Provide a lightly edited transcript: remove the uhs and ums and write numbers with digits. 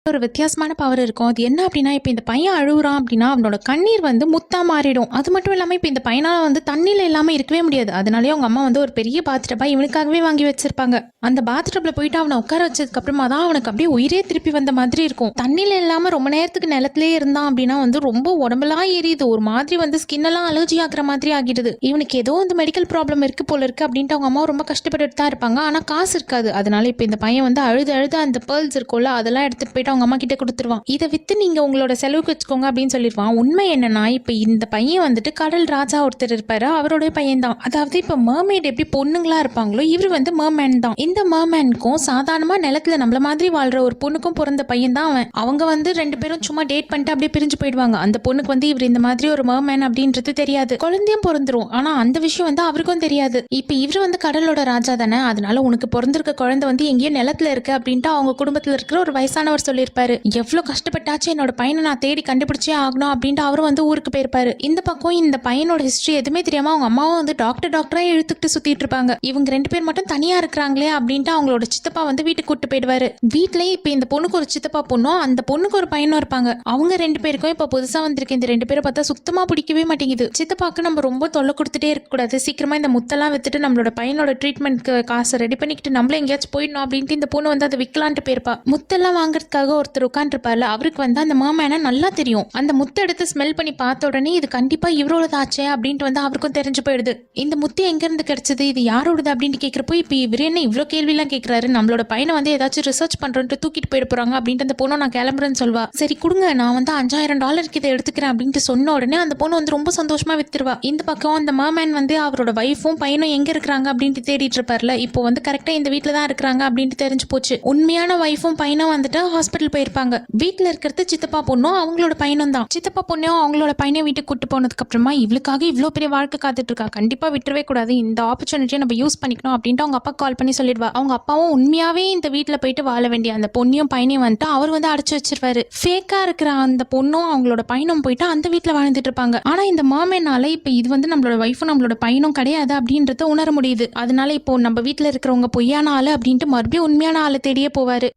ஒரு வித்தியாசமான பவர் இருக்கும். அது என்ன அப்படின்னா, இப்போ இந்த பையன் அழுகுறான் அப்படின்னா அவனோட கண்ணீர் வந்து முத்தா மாறிடும். அது மட்டும் இல்லாமல் இப்போ இந்த பையனால வந்து தண்ணியில் இல்லாமல் இருக்கவே முடியாது. அதனாலேயே அவங்க அம்மா வந்து ஒரு பெரிய பாத்டப்பா இவனுக்காகவே வாங்கி வச்சிருப்பாங்க. அந்த பாத்டப்ல போயிட்டு அவனை உட்கார வச்சதுக்கு அப்புறமா தான் அவனுக்கு அப்படியே உயிரே திருப்பி வந்த மாதிரி இருக்கும். தண்ணியில் இல்லாமல் ரொம்ப நேரத்துக்கு நிலத்திலே இருந்தான் அப்படின்னா வந்து ரொம்ப உடம்பெல்லாம் எரியுது. ஒரு மாதிரி வந்து ஸ்கின்னெல்லாம் அலர்ஜி ஆகிற மாதிரி ஆகிடுது. இவனுக்கு ஏதோ வந்து மெடிக்கல் ப்ராப்ளம் இருக்கு போல இருக்கு அப்படின்ட்டு அவங்க அம்மா ரொம்ப கஷ்டப்பட்டுட்டு தான் இருப்பாங்க. ஆனால் காசு இருக்காது. அதனால இப்போ இந்த பையன் வந்து அழுது அழுது அந்த பேர்ல்ஸ் இருக்கும்ல அதெல்லாம் எடுத்துட்டு போயிட்டு அவங்க அம்மா கிட்ட கொடுத்துருவான். இதை வித்து நீங்க உங்களோட செலவுக்கு வச்சுக்கோங்க அப்படின்னு சொல்லிடுவான். உண்மை என்னன்னா இப்ப இந்த பையன் வந்துட்டு கடல் ராஜா ஒருத்தர் இருப்பாரு, அவருடைய பையன் தான். அதாவது இப்ப மர்மெய்ட் எப்படி பொண்ணுங்களா இருப்பாங்களோ இவர் வந்து மர்மேன் தான். இந்த மர்மேனுக்கும் சாதாரணமா நிலத்துல நம்மள மாதிரி வாழ்ற ஒரு பொண்ணுக்கும் பிறந்த பையன் தான் அவன். அவங்க வந்து 2 பேரும் சும்மா டேட் பண்ணிட்டு அப்படியே பிரிஞ்சு போயிடுவாங்க. அந்த பொண்ணுக்கு வந்து இவர் இந்த மாதிரி ஒரு மர்மேன் அப்படின்றது தெரியாது. குழந்தையும் பிறந்துரும். ஆனா அந்த விஷயம் வந்து அவருக்கும் தெரியாது. இப்ப இவர் வந்து கடலோட ராஜா தானே, அதனால உனக்கு பிறந்திருக்க குழந்தை வந்து எங்கேயோ நிலத்துல இருக்கு அப்படின்ட்டு அவங்க குடும்பத்துல இருக்கிற ஒரு வயசானவர் சொல்லியிருப்பாரு. எவ்வளவு கஷ்டப்பட்டாச்சு என்னோட பையனை நான் தேடி கண்டுபிடிச்சே ஆகணும் அப்படின்ட்டு அவரும் வந்து ஊருக்கு போயிருப்பாரு. இந்த பக்கம் இந்த பையனோட ஹிஸ்டரி எதுவுமே தெரியாம அவங்க அம்மாவும் வந்து டாக்டரா இழுத்துக்கிட்டு சுத்திட்டு இருப்பாங்க. இவங்க 2 பேர் மட்டும் தனியா இருக்கிறாங்களே அப்படின்ட்டு அவங்களோட சித்தப்பா வந்து வீட்டுக்கு கூட்டு போயிடுவாரு. வீட்லயே இப்ப இந்த பொண்ணுக்கு ஒரு சித்தப்பா பொண்ணும் அந்த பொண்ணுக்கு ஒரு பையனும் இருப்பாங்க. அவங்க 2 பேருக்கும் இப்ப புதுசா வந்திருக்க இந்த 2 பேரை பார்த்தா சுத்தமா பிடிக்கவே மாட்டேங்குது. சித்தப்பாக்கு நம்ம ரொம்ப தொல்லை கொடுத்துட்டே இருக்க கூடாது, சீக்கிரமா இந்த முத்தெல்லாம் வித்துட்டு நம்மளோட பையனோட ட்ரீட்மெண்ட்க்கு காசை ரெடி பண்ணிக்கிட்டு நம்மள எங்கேயாச்சும் போயிடணும் அப்படின்ட்டு இந்த பொண்ணு வந்து அதை விற்கலான்ட்டு போயிருப்பா. முத்தெல்லாம் வாங்குறதுக்காக ஒருத்தர் உட்காந்துருப்பார்ல, அவருக்கு வந்து அந்த மர்மேனை நல்லா தெரியும். அந்த முத்தை எடுத்து ஸ்மெல் பண்ணி பார்த்த உடனே இது கண்டிப்பா இவரோடதாச்சே அப்படின்ட்டு வந்து அவருக்கும் தெரிஞ்சு போயிடுது. இந்த முத்து எங்க இருந்து கிடைச்சது, இது யாரோடது அப்படின்னு கேட்கிறப்போ இப்ப இவர் என்ன இவ்வளவு கேள்வி எல்லாம் கேட்கிறாரு, நம்மளோட பையனை வந்து ஏதாச்சும் ரிசர்ச் பண்றோன்ட்டு தூக்கிட்டு போயிட போறாங்க அப்படின்ட்டு அந்த பொண்ணு நான் கிளம்புறேன்னு சொல்வா. சரி கொடுங்க, நான் வந்து $5000 இதை எடுத்துக்கிறேன் அப்படின்ட்டு சொன்ன உடனே அந்த பொண்ணு வந்து ரொம்ப சந்தோஷமா வித்துருவா. இந்த பக்கம் அந்த மர்மேன் வந்து அவரோட வைஃபும் பையனும் எங்க இருக்கிறாங்க அப்படின்ட்டு தேடிட்டு இருப்பார்ல, இப்போ வந்து கரெக்டா இந்த வீட்டுல தான் இருக்கிறாங்க அப்படின்ட்டு தெரிஞ்சு போச்சு. உண்மையான வைஃபும் பையனும் வந்துட்டு ஹாஸ்பிட்டல் போயிருப்பாங்க. வீட்டுல இருக்கிறது சித்தப்பா பொண்ணும் அவங்களோட பையனும் தான். சித்தப்பா பொண்ணும் அவங்களோட பையனையும் வீட்டுக்கு கூட்டு போனதுக்கு அப்புறமா இவளுக்காக இவ்வளோ பெரிய வாழ்க்கை காத்துட்டு இருக்கா, கண்டிப்பா விட்டுறவே கூடாது, இந்த ஆப்பர்ச்சுனிட்டியை நம்ம யூஸ் பண்ணிக்கணும் அப்படின்ட்டு அவங்க அப்பா கால் பண்ணி சொல்லிடுவா. அவங்க அப்பாவும் உண்மையாவே இந்த வீட்டுல போயிட்டு வாழ வேண்டிய அந்த பொண்ணையும் பையனையும் வந்துட்டு அவர் வந்து அடைச்சு வச்சிருவாரு. ஃபேக்கா இருக்கிற அந்த பொண்ணும் அவங்களோட பையனும் போயிட்டு அந்த வீட்டுல வாழ்ந்துட்டு இருப்பாங்க. ஆனா இந்த மாமேனால இப்ப இது வந்து நம்மளோட வைஃபும் நம்மளோட பையனும் கிடையாது அப்படின்றத உணர முடியுது. அதனால இப்போ நம்ம வீட்டுல இருக்கிறவங்க பொய்யான ஆளு அப்படின்ட்டு மறுபடியும் உண்மையான ஆளை தேடியே போவாரு.